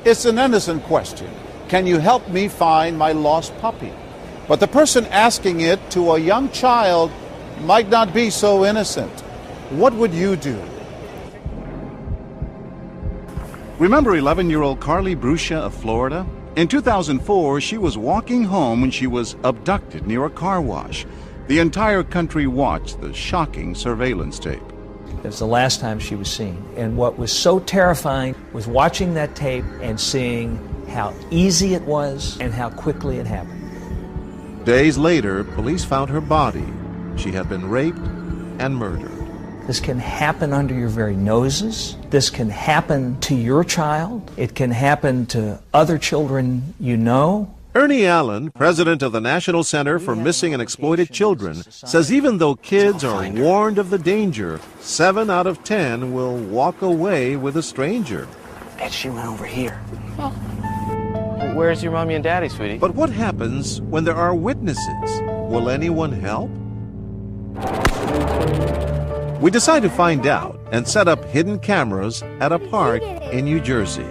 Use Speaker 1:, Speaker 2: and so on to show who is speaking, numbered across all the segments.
Speaker 1: It's an innocent question. Can you help me find my lost puppy? But the person asking it to a young child might not be so innocent. What would you do? Remember 11-year-old Carly Brucia of Florida? In 2004, she was walking home when she was abducted near a car wash. The entire country watched the shocking surveillance tape.
Speaker 2: It was the last time she was seen. And what was so terrifying was watching that tape and seeing how easy it was and how quickly it happened.
Speaker 3: Days later, police found her body. She had been raped and murdered.
Speaker 2: This can happen under your very noses. This can happen to your child. It can happen to other children you know.
Speaker 3: Ernie Allen, president of the National Center for Missing and Exploited Children, says even though kids are warned of the danger, 7 out of 10 will walk away with a stranger.
Speaker 4: And she went over here. Oh. Where's your mommy and daddy, sweetie?
Speaker 3: But what happens when there are witnesses? Will anyone help? We decide to find out and set up hidden cameras at a park in New Jersey.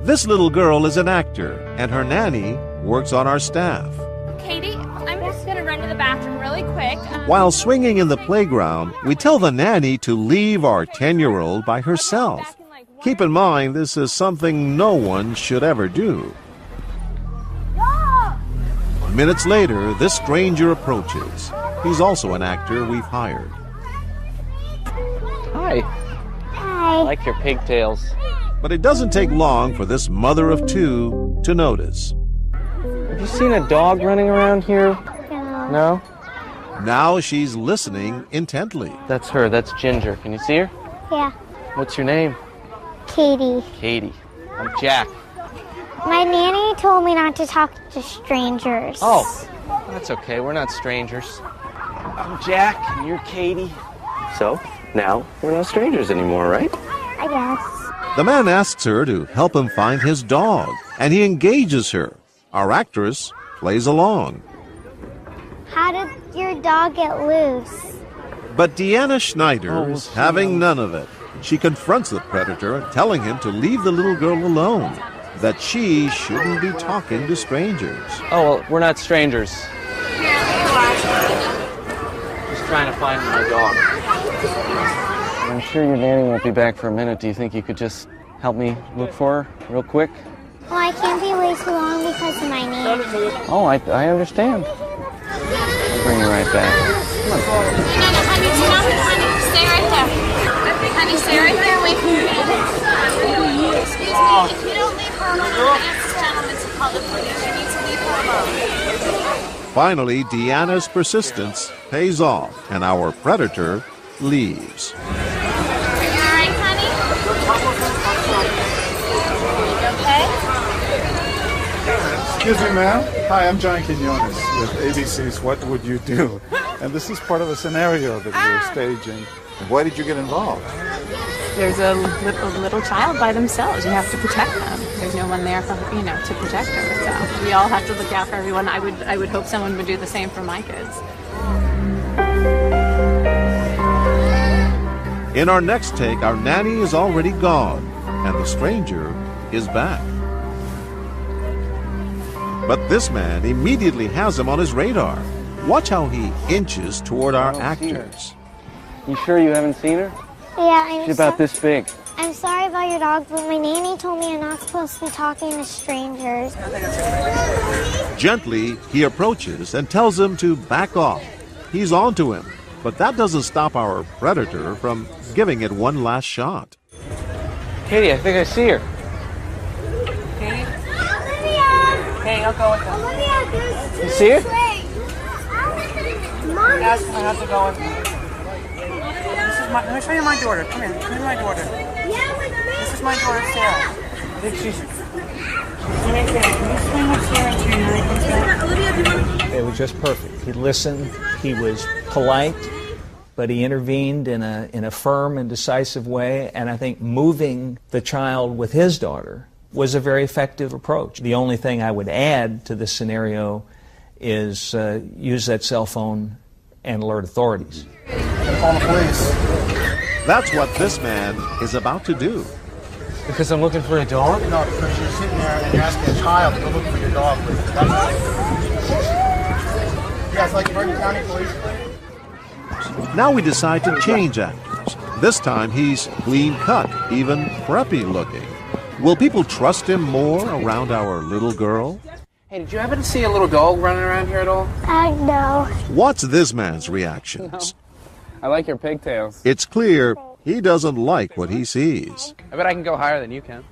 Speaker 3: This little girl is an actor, and her nanny works on our staff.
Speaker 5: Katie, I'm just going to run to the bathroom really quick.
Speaker 3: While swinging in the playground, we tell the nanny to leave our 10-year-old by herself. Keep in mind, this is something no one should ever do. Minutes later, this stranger approaches. He's also an actor we've hired.
Speaker 4: Hi.
Speaker 5: Hi.
Speaker 4: I like your pigtails.
Speaker 3: But it doesn't take long for this mother of 2 to notice.
Speaker 4: Have you seen a dog running around here? No?
Speaker 3: Now she's listening intently.
Speaker 4: That's her. That's Ginger. Can you see her?
Speaker 5: Yeah.
Speaker 4: What's your name?
Speaker 5: Katie.
Speaker 4: Katie. I'm Jack.
Speaker 5: My nanny told me not to talk to strangers.
Speaker 4: Oh, that's okay. We're not strangers. I'm Jack, and you're Katie. So, now we're not strangers anymore, right?
Speaker 5: I guess.
Speaker 3: The man asks her to help him find his dog, and he engages her. Our actress plays along.
Speaker 5: How did your dog get loose?
Speaker 3: But Deanna Schneider's having none of it. She confronts the predator, telling him to leave the little girl alone, that she shouldn't be talking to strangers.
Speaker 4: Oh, well, we're not strangers. Just trying to find my dog. I'm sure your nanny won't be back for a minute. Do you think you could just help me look for her real quick?
Speaker 5: Well, I can't be away too long because of my nanny.
Speaker 4: Oh, I understand. I'll bring you right back. Come on.
Speaker 5: Honey, stay right there. Honey, stay right there. Wait for me. Excuse me, if you don't leave her alone, I'm going to ask this gentleman to call the police. You need to leave her alone.
Speaker 3: Finally, Deanna's persistence pays off, and our predator leaves.
Speaker 5: Are you all right, honey? You okay?
Speaker 1: Excuse me, ma'am. Hi, I'm John Quinones with ABC's What Would You Do? And this is part of a scenario that we're staging. And why did you get involved?
Speaker 6: There's a little child by themselves. You have to protect them. There's no one there for, to protect her. So we all have to look out for everyone. I would hope someone would do the same for my kids.
Speaker 3: In our next take, our nanny is already gone, and the stranger is back. But this man immediately has him on his radar. Watch how he inches toward our actors.
Speaker 4: You sure you haven't seen her?
Speaker 5: Yeah,
Speaker 4: She's about this big.
Speaker 5: I'm sorry about your dog, but my nanny told me I'm not supposed to be talking to strangers.
Speaker 3: Gently, he approaches and tells him to back off. He's onto him, but that doesn't stop our predator from giving it one last shot.
Speaker 4: Katie, I think I see her.
Speaker 6: Katie? Hey, I'll go with them.
Speaker 5: Olivia,
Speaker 4: You see her?
Speaker 6: Yes, I have to go with them. Let me show you my daughter. Come here. Show me my daughter. This is my daughter, Sarah. I think she's right there. Can you swing up Sarah to your
Speaker 2: It was just perfect. He listened. He was polite, but he intervened in a firm and decisive way. And I think moving the child with his daughter was a very effective approach. The only thing I would add to this scenario is use that cell phone and alert authorities.
Speaker 1: Call the police.
Speaker 3: That's what this man is about to do.
Speaker 4: Because I'm looking for a dog?
Speaker 6: No, because you're sitting there and you're asking a child to go look for your dog. Yeah, it's like Bergen County Police.
Speaker 3: Now we decide to change actors. This time he's clean cut, even preppy looking. Will people trust him more around our little girl?
Speaker 4: Hey, did you happen to see a little dog running around here at all?
Speaker 5: No.
Speaker 3: What's this man's reactions?
Speaker 4: I like your pigtails.
Speaker 3: It's clear he doesn't like what he sees.
Speaker 4: I bet I can go higher than you can.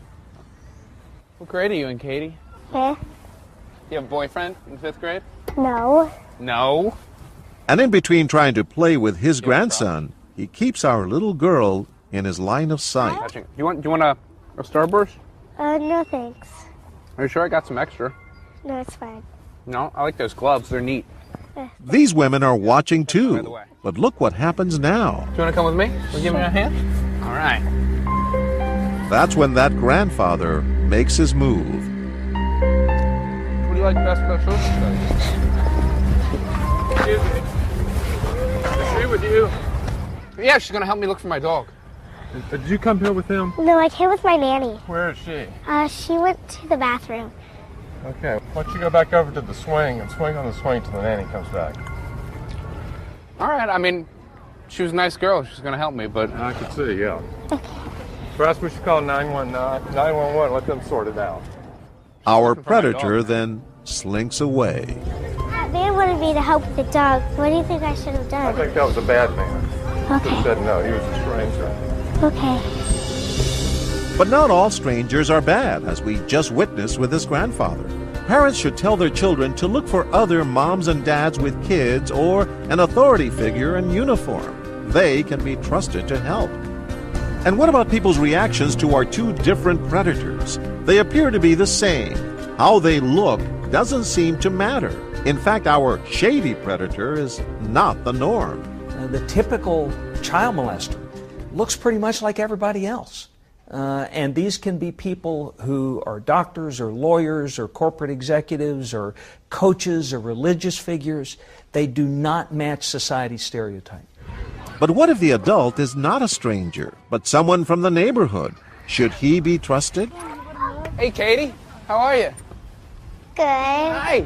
Speaker 4: What grade are you in, Katie?
Speaker 5: Yeah.
Speaker 4: You have a boyfriend in 5th grade?
Speaker 5: No.
Speaker 4: No.
Speaker 3: And in between trying to play with his grandson, he keeps our little girl in his line of sight.
Speaker 4: Do you want a Starburst?
Speaker 5: No thanks.
Speaker 4: Are you sure I got some extra?
Speaker 5: No, it's fine.
Speaker 4: No, I like those gloves. They're neat.
Speaker 3: These women are watching
Speaker 4: By the
Speaker 3: too.
Speaker 4: way.
Speaker 3: But look what happens now.
Speaker 4: Do you want to come with me? Will you give me a hand? All right.
Speaker 3: That's when that grandfather makes his move.
Speaker 4: What do you like best about social studies? Excuse me. Is she with you? Yeah, she's going to help me look for my dog.
Speaker 7: Did you come here with him?
Speaker 5: No, I came with my nanny.
Speaker 7: Where is she?
Speaker 5: She went to the bathroom.
Speaker 7: Okay, why don't you go back over to the swing and swing on the swing till the nanny comes back.
Speaker 4: All right, I mean, she was a nice girl. She's going to help me, but...
Speaker 7: I could see, yeah. Perhaps we should call 911, let them sort it out.
Speaker 3: Our predator then slinks away.
Speaker 5: That man wanted me to help with the dog. What do you think I should have
Speaker 7: I
Speaker 5: done?
Speaker 7: think that was a bad man. He
Speaker 5: Okay.
Speaker 7: said no, he was a stranger.
Speaker 5: Okay.
Speaker 3: But not all strangers are bad, as we just witnessed with this grandfather. Parents should tell their children to look for other moms and dads with kids or an authority figure in uniform. They can be trusted to help. And what about people's reactions to our two different predators? They appear to be the same. How they look doesn't seem to matter. In fact, our shady predator is not the norm.
Speaker 2: The typical child molester looks pretty much like everybody else. And these can be people who are doctors or lawyers or corporate executives or coaches or religious figures. They do not match society's stereotype.
Speaker 3: But what if the adult is not a stranger, but someone from the neighborhood? Should he be trusted?
Speaker 4: Hey, Katie. How are you?
Speaker 5: Good.
Speaker 4: Hi.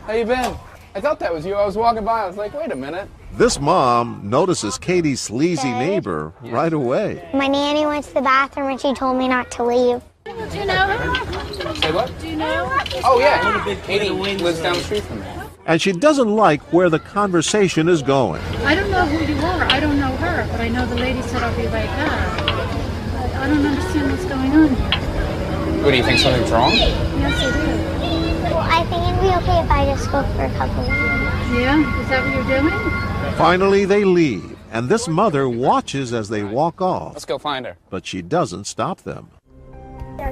Speaker 4: How you been? I thought that was you. I was walking by. I was like, wait a minute.
Speaker 3: This mom notices Katie's sleazy neighbor right away.
Speaker 5: My nanny went to the bathroom and she told me not to leave.
Speaker 8: Do you know her?
Speaker 4: Say what?
Speaker 8: Do you know her?
Speaker 4: Oh, yeah. Katie lives down the street from me.
Speaker 3: And she doesn't like where the conversation is going.
Speaker 8: I don't know who you are. I don't know her, but I know the lady said I'll be right back. But I don't understand what's going on here.
Speaker 4: What, do you think something's wrong?
Speaker 8: Yes, I do.
Speaker 5: Well, I think it'd be okay if I just go for a couple of minutes.
Speaker 8: Yeah? Is that what you're doing?
Speaker 3: Finally, they leave, and this mother watches as they walk off,
Speaker 4: Let's go find her.
Speaker 3: but she doesn't stop them.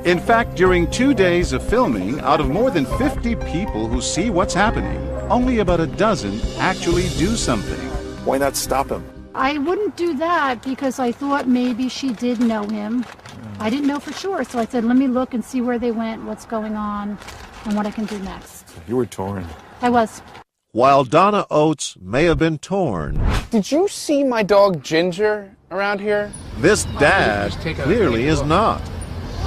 Speaker 3: In fact, during 2 days of filming, out of more than 50 people who see what's happening, only about a dozen actually do something.
Speaker 7: Why not stop him?
Speaker 8: I wouldn't do that because I thought maybe she did know him. I didn't know for sure, so I said, let me look and see where they went, what's going on, and what I can do next.
Speaker 7: You were torn.
Speaker 8: I was.
Speaker 3: While Donna Oates may have been torn,
Speaker 4: Did you see my dog Ginger around here?
Speaker 3: this dad clearly is not.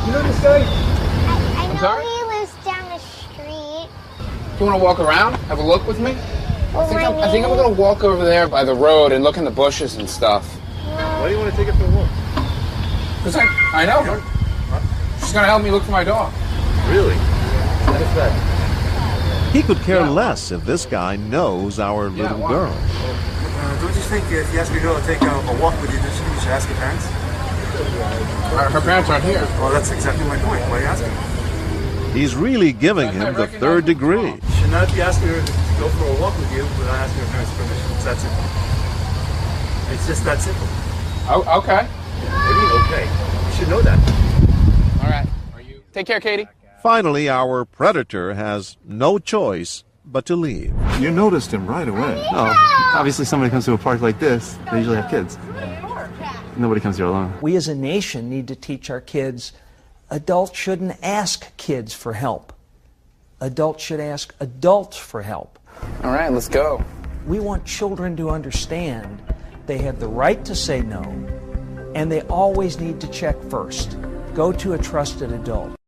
Speaker 4: You know this guy?
Speaker 5: I know
Speaker 4: sorry?
Speaker 5: he lives down the street.
Speaker 4: Do you want to walk around? Have a look with me?
Speaker 5: Well,
Speaker 4: I think I'm going to walk over there by the road and look in the bushes and stuff.
Speaker 7: Why do you want to take it for a walk?
Speaker 4: Because I know her. She's going to help me look for my dog.
Speaker 7: Really? What is that?
Speaker 3: He could care less if this guy knows our little
Speaker 4: why?
Speaker 3: girl.
Speaker 6: Don't you think if you ask your girl to take a walk with you, you should ask your parents?
Speaker 4: Her parents aren't here.
Speaker 6: Well, that's exactly my point. Why are you asking?
Speaker 3: He's really giving him the third degree.
Speaker 6: You should not be asking her to go for a walk with you without asking her parents' permission. It's that simple. It's just that simple.
Speaker 4: Oh, okay.
Speaker 6: What do you mean, okay? You should know that.
Speaker 4: All right. Take care, Katie.
Speaker 3: Finally, our predator has no choice but to leave.
Speaker 7: You noticed him right away.
Speaker 9: Oh, obviously somebody comes to a park like this, they usually have kids. Nobody comes here alone.
Speaker 2: We as a nation need to teach our kids adults shouldn't ask kids for help. Adults should ask adults for help.
Speaker 4: All right, let's go.
Speaker 2: We want children to understand they have the right to say no, and they always need to check first. go to a trusted adult.